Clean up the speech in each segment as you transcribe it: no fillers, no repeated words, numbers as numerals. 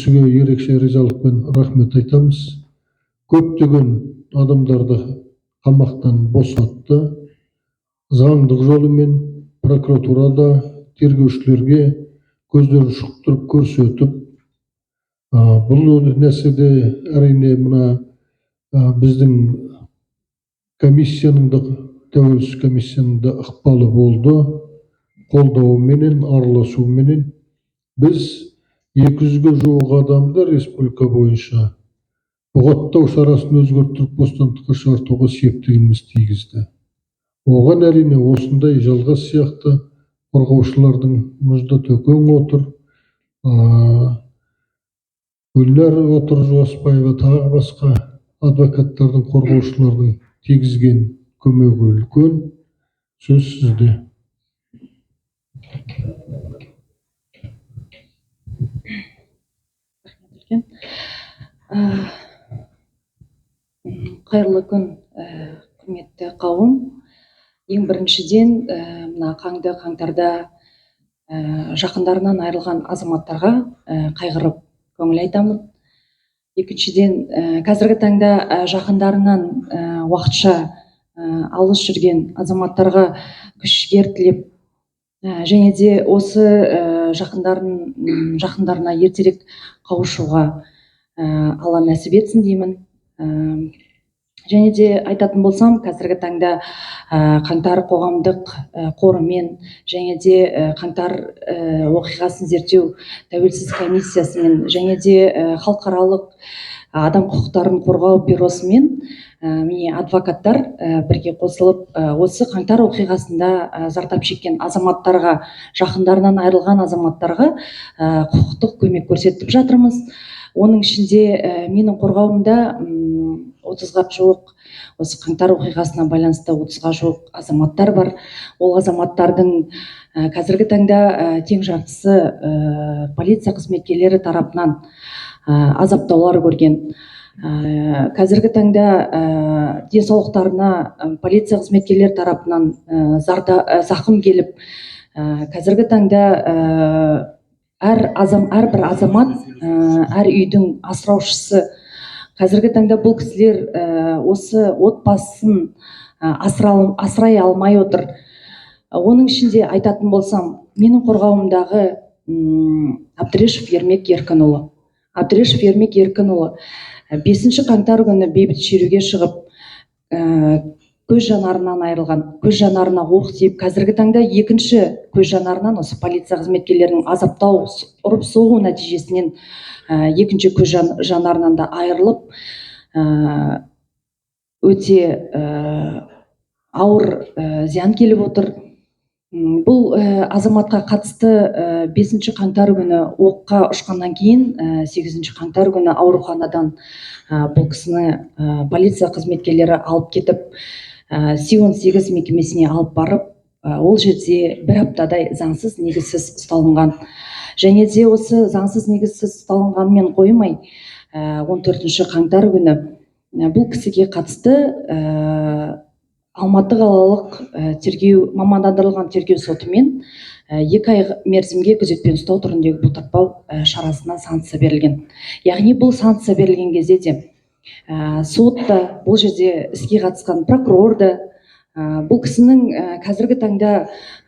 кісіге ерекше ризалықпен рахмет айтамыз. Көптеген адамдарды қамақтан босатты. Заңдық жолымен прокуратурада тергеушілерге көздерін шұқтырып көрсетіп, бұл нәрседе әрине мына біздің комиссияның да, тәуелсіз комиссияның да ықпалы болды. Қолдауыменен, араласуыменен біз 200-ге жуық адамды республика бойынша бұғаттау шарасын өзгертіп бостандыққа шығартуға септігіміз тигізді. Оған әрине осындай жалғас сияқты қорғаушылардың мұзда төкен отыр, Гүлнар отыр, Жуаспаева, тағы басқа адвокаттардың, қорғаушылардың тигізген көмегі үлкен. Сөз сізде. Қайырлы күн, құрметті қауым. Ең біріншіден, мына қаңды қаңтарда жақындарынан айырылған азаматтарға қайғырып көңіл айтамын. Екіншіден, қазіргі таңда жақындарынан уақытша алыс жүрген азаматтарға күш-жігер тілеп, және де осы жақындарына ертерек қауышуға Алла нәсіп етсін деймін. Және де айтатын болсам, қазіргі таңда қаңтар қоғамдық қорымен және де қаңтар оқиғасын зерттеу тәуелсіз комиссиясымен және де халықаралық адам құқықтарын қорғау бюросымен міне адвокаттар бірге қосылып, осы қаңтар оқиғасында зардап шеккен азаматтарға, жақындарынан айырылған азаматтарға құқықтық көмек көрсетіп жатырмыз. Оның ішінде менің қорғауымда 30-ға жуық, осы қаңтар оқиғасына байланысты 30-ға жуық азаматтар бар. Ол азаматтардың қазіргі таңда тең жартысы полиция қызметкерлері тарапынан азаптаулар көрген. Қазіргі таңда денсаулықтарына полиция қызметкерлері тарапынан зақым келіп, қазіргі таңда әрбір азамат, әр үйдің асыраушысы. Қазіргі таңда бұл кісілер осы отбасын асырай алмай отыр. Оның ішінде айтатын болсам, менің қорғауымдағы Абдрешев Ермек Еркінұлы. Абдрешев Ермек Еркінұлы 5 қаңтар күні бейбіт шеруге шығып, көз жанарынан айырылған, көз жанарына оқ тиіп, қазіргі таңда екінші көз жанарынан осы полиция қызметкерлерінің азаптау, ұрып соғу нәтижесінен екінші көз жанарынан да айырылып, өте ауыр зиян келіп отыр. Бұл азаматқа қатысты 5 қаңтар күні оққа ұшқаннан кейін 8 қаңтар күні ауруханадан бұл кісіні полиция қызметкерлері алып кетіп, Си-18 мекемесіне алып барып, ол жерде бір аптадай заңсыз негізсіз ұсталынған. Және де осы заңсыз негізсіз ұсталынғанмен қоймай, 14 қаңтар күні бұл кісіге қатысты Алматы қалалық мамандандырылған тергеу сотымен 2 ай мерзімге күзетпен ұстау түріндегі бұлтартпау шарасына санкция берілген. Яғни бұл санкция берілген кезде де сотта, бұл жерде іске қатысқан прокурор да, бұл кісінің қазіргі таңда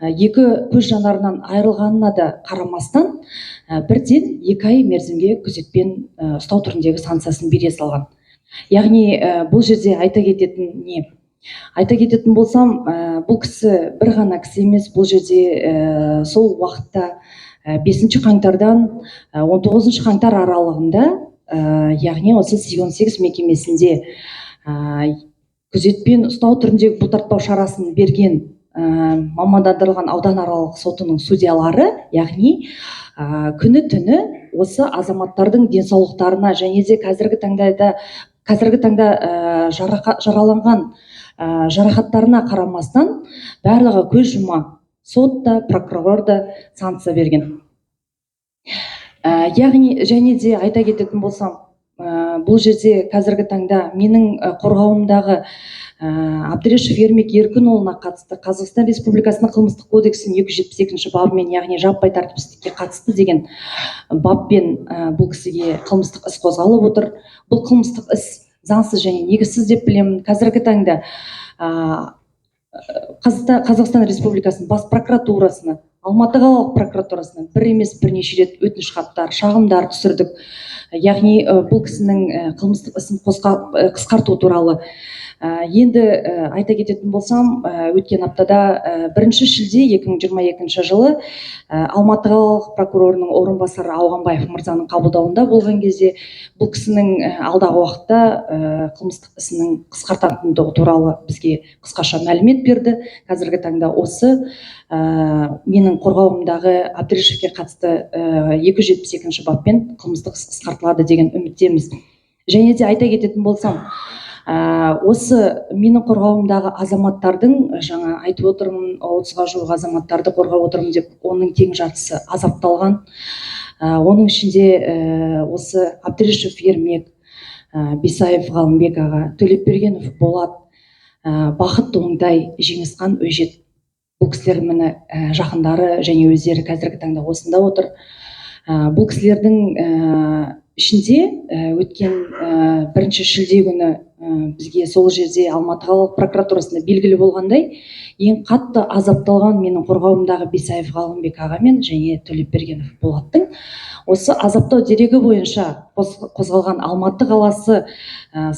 2 көз жанарынан айырылғанына да қарамастан, бірден 2 ай мерзімге күзетпен ұстау түріндегі санкциясын бере салған. Яғни бұл жерде айта кететін не? Айта кететін болсам, бұл кісі бір ғана кісі емес, бұл жерде сол уақытта 5 қаңтардан 19 қаңтар аралығында, яғни осы Си-18 мекемесінде күзетпен ұстау түріндегі бұлтартпау шарасын берген мамандандырылған ауданаралық сотының судьялары, яғни күні түні осы азаматтардың денсаулықтарына және де қазіргі таңда жараланған жарақаттарына қарамастан барлығы көз жұма, сот та, прокурор да санкция берген. Яғни, және де айта кететін болсам, бұл жерде қазіргі таңда менің қорғауымдағы Абдрешев Ермек Еркінұлына қатысты Қазақстан Республикасының қылмыстық кодексінің 272 бабымен, яғни жаппай тәртіпсіздікке қатысты деген баппен бұл кісіге қылмыстық іс қозғалып отыр. Бұл қылмыстық іс заңсыз және негізсіз деп білемін. Қазіргі таңда Қазақстан Республикасының бас прокуратурасына, Алматы қалалық прокуратурасына бір емес бірнеше рет өтініш хаттар, шағымдар түсірдік. Яғни бұл кісінің қылмыстық ісін қысқарту туралы. Енді айта кететін болсам, өткен аптада 1 шілде 2022 жылы Алматы қалалық прокурорының орынбасары Ауғанбаев мырзаның қабылдауында болған кезде бұл кісінің алдағы уақытта қылмыстық ісінің қысқартатындығы туралы бізге қысқаша мәлімет берді. Қазіргі таңда осы менің қорғауымдағы Абдрешевке қатысты 272 баппен қылмыстық іс қысқартылады деген үміттеміз. Және де айта кететін болсам, осы менің қорғауымдағы азаматтардың, жаңа айтып отырмын, 30-ға жуық азаматтарды қорғап отырмын деп, оның тең жартысы азапталған. Оның ішінде осы Абдрешев Ермек, Бисаев Ғалымбек аға, Төлепбергенов Болат, Бақыт Оңдай, Жеңісхан Өжет, бұл кісілер мені жақындары және өздері қазіргі таңда осында отыр. Бұл кісілердің ішінде өткен 1 шілде күні бізге сол жерде Алматы қалалық прокуратурасында белгілі болғандай, ең қатты азапталған менің қорғауымдағы Бисаев Ғалымбек ағамен және Төлепбергенов Болаттың осы азаптау дерегі бойынша қозғалған Алматы қаласы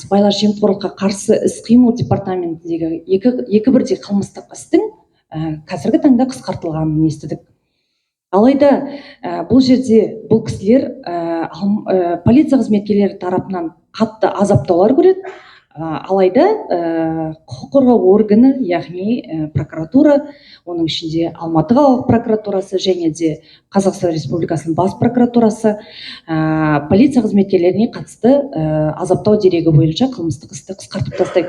сыбайлас жемқорлыққа қарсы іс-қимыл департаментіндегі екі бірдей қылмыстық істің қазіргі таңда қысқартылғанын естідік. Алайда бұл жерде бұл кісілер полиция қызметкерлері тарапынан қатты азаптаулар көреді. Алайда құқық қорғау органы, яғни прокуратура, оның ішінде Алматы қалалық прокуратурасы және де Қазақстан Республикасының бас прокуратурасы полиция қызметкерлеріне қатысты азаптау дерегі бойынша қылмыстық істі қысқартып тастайды.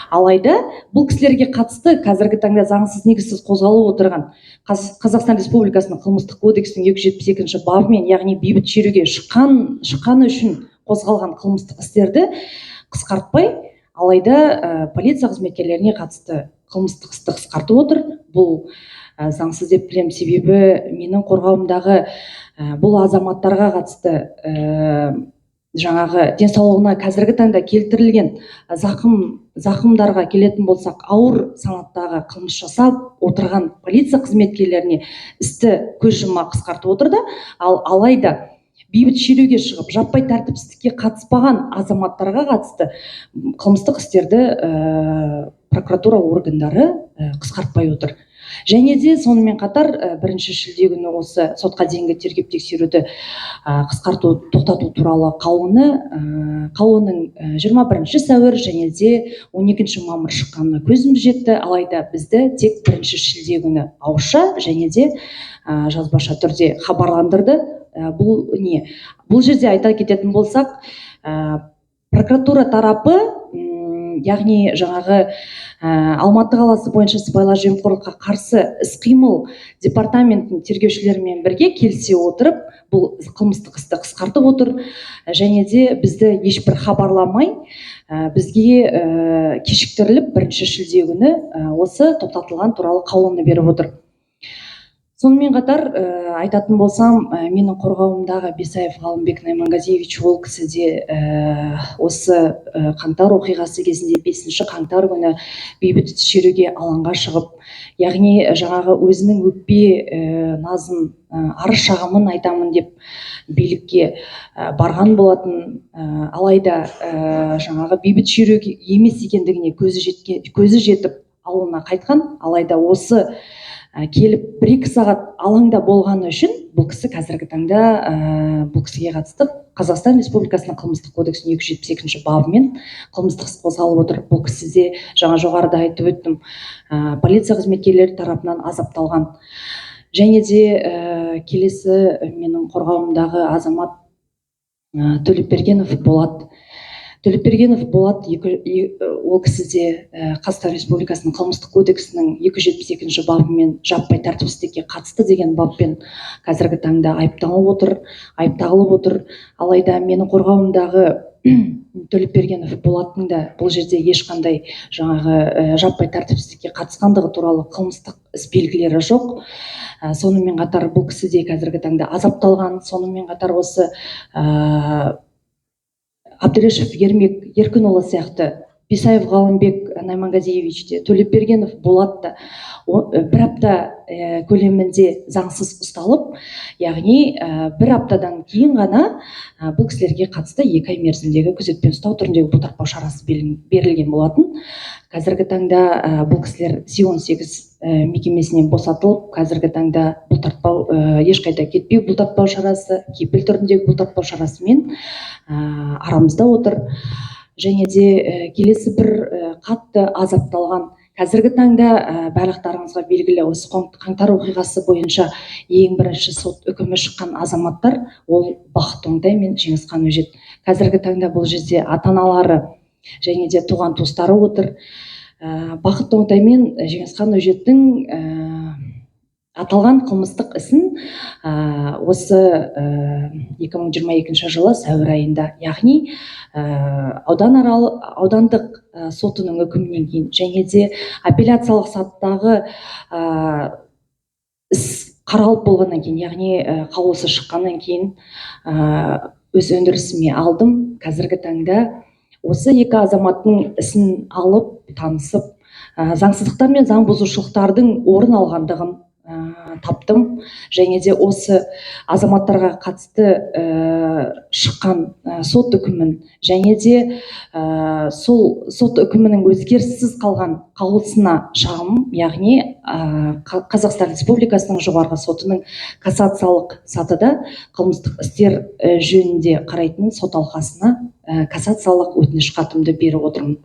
Алайда бұл кісілерге қатысты қазіргі таңда заңсыз негізсіз қозғалып отырған Қазақстан Республикасының қылмыстық кодексінің 272 бабымен, яғни бейбіт шеруге шыққаны үшін қозғалған қылмыстық істерді қысқартпай, алайда полиция қызметкерлеріне қатысты қылмыстық істі қысқартып отыр. Бұл заңсыз деп білемін, себебі менің қорғауымдағы бұл азаматтарға қатысты жаңағы денсаулығына қазіргі таңда келтірілген зақымдарға келетін болсақ, ауыр санаттағы қылмыс жасап отырған полиция қызметкерлеріне істі көз жұма қысқартып отырды. Алайда бейбіт шеруге шығып, жаппай тәртіпсіздікке қатыспаған азаматтарға қатысты қылмыстық істерді прокуратура органдары қысқартпай отыр. Және де сонымен қатар 1 шілде күні осы сотқа дейінгі тергеп тексеруді қысқарту, тоқтату туралы қаулының 21 сәуір және де 12 мамыр шыққанына көзіміз жетті. Алайда бізді тек 1 шілде күні ауызша және де жазбаша түрде хабарландырды. Бұл жерде айта кететін болсақ, прокуратура тарапы, яғни жаңағы Алматы қаласы бойынша сыбайлас жемқорлыққа қарсы іс-қимыл департаментінің тергеушілерімен бірге келісе отырып, бұл қылмыстық істі қысқартып отыр. Және де бізді ешбір хабарламай, бізге кешіктіріліп 1 шілде күні осы тоқтатылған туралы қаулыны беріп отыр. Сонымен қатар айтатын болсам, менің қорғауымдағы Бисаев Ғалымбек Найманғазиевич, ол кісі де осы қаңтар оқиғасы кезінде 5 қаңтар күні бейбіт шеруге алаңға шығып, яғни жаңағы өзінің өкпе назын, арыз шағымын айтамын деп билікке барған болатын. Алайда жаңағы бейбіт шеруге емес екендігіне көзі жетіп ауылына қайтқан. Алайда осы келіп 1-2 сағат алаңда болғаны үшін бұл кісі қазіргі таңда бұл кісіге қатысты Қазақстан Республикасының қылмыстық кодексінің 272 бабымен қылмыстық іс қозғалып отыр. Бұл кісі де жаңа жоғарыда айтып өттім, полиция қызметкерлері тарапынан азапталған. Және де келесі менің қорғауымдағы азамат Төлепбергенов Болат. Төлепбергенов Болат, ол кісі де Қазақстан Республикасының қылмыстық кодексінің 272 бабымен жаппай тәртіпсіздікке қатысты деген баппен қазіргі таңда айыпталып отыр. Алайда менің қорғауымдағы Төлепбергенов Болаттың да бұл жерде ешқандай жаңағы жаппай тәртіпсіздікке қатысқандығы туралы қылмыстық іс белгілері жоқ. Сонымен қатар бұл кісі де қазіргі таңда азапталған. Сонымен қатар осы Абдырешев Ермек Еркінұлы сияқты, Бисаев Ғалымбек Наймангазиевич те, Төлепбергенов Болат та бір апта көлемінде заңсыз ұсталып, яғни бір аптадан кейін ғана бұл кісілерге қатысты 2 ай мерзімдегі күзетпен ұстау түріндегі бұлтартпау шарасы берілген болатын. Қазіргі таңда бұл кісілер Си-18 мекемесінен босатылып, қазіргі таңда бұлтартпау, ешқайда кетпеу бұлтартпау шарасы, кепіл түріндегі бұлтартпау шарасымен арамызда отыр. Және де келесі бір қатты азапталған, қазіргі таңда барлықтарыңызға белгілі осы қаңтар оқиғасы бойынша ең бірінші сот үкімі шыққан азаматтар ол Бақыт Оңдай мен Жеңісхан Өжет. Қазіргі таңда бұл жерде ата-аналары және де туған туыстары отыр. Бақыт Оңдай мен Жеңісхан Өжеттің аталған қылмыстық ісін осы 2022 жылы сәуір айында, яғни аудандық сотының үкімінен кейін және де апелляциялық сатыдағы іс қаралып болғаннан кейін, яғни қаулысы шыққаннан кейін өз өндірісіме алдым. Қазіргі таңда осы 2 азаматтың ісін алып, танысып, заңсыздықтар мен заң бұзушылықтардың орын алғандығын таптым. Және де осы азаматтарға қатысты шыққан сот үкімін және де сол сот үкімінің өзгеріссіз қалған қаулысына шағым, яғни Қазақстан Республикасының жоғарғы сотының кассациялық сатыда қылмыстық істер жөнінде қарайтын сот алқасына кассациялық өтініш хатымды беріп отырмын.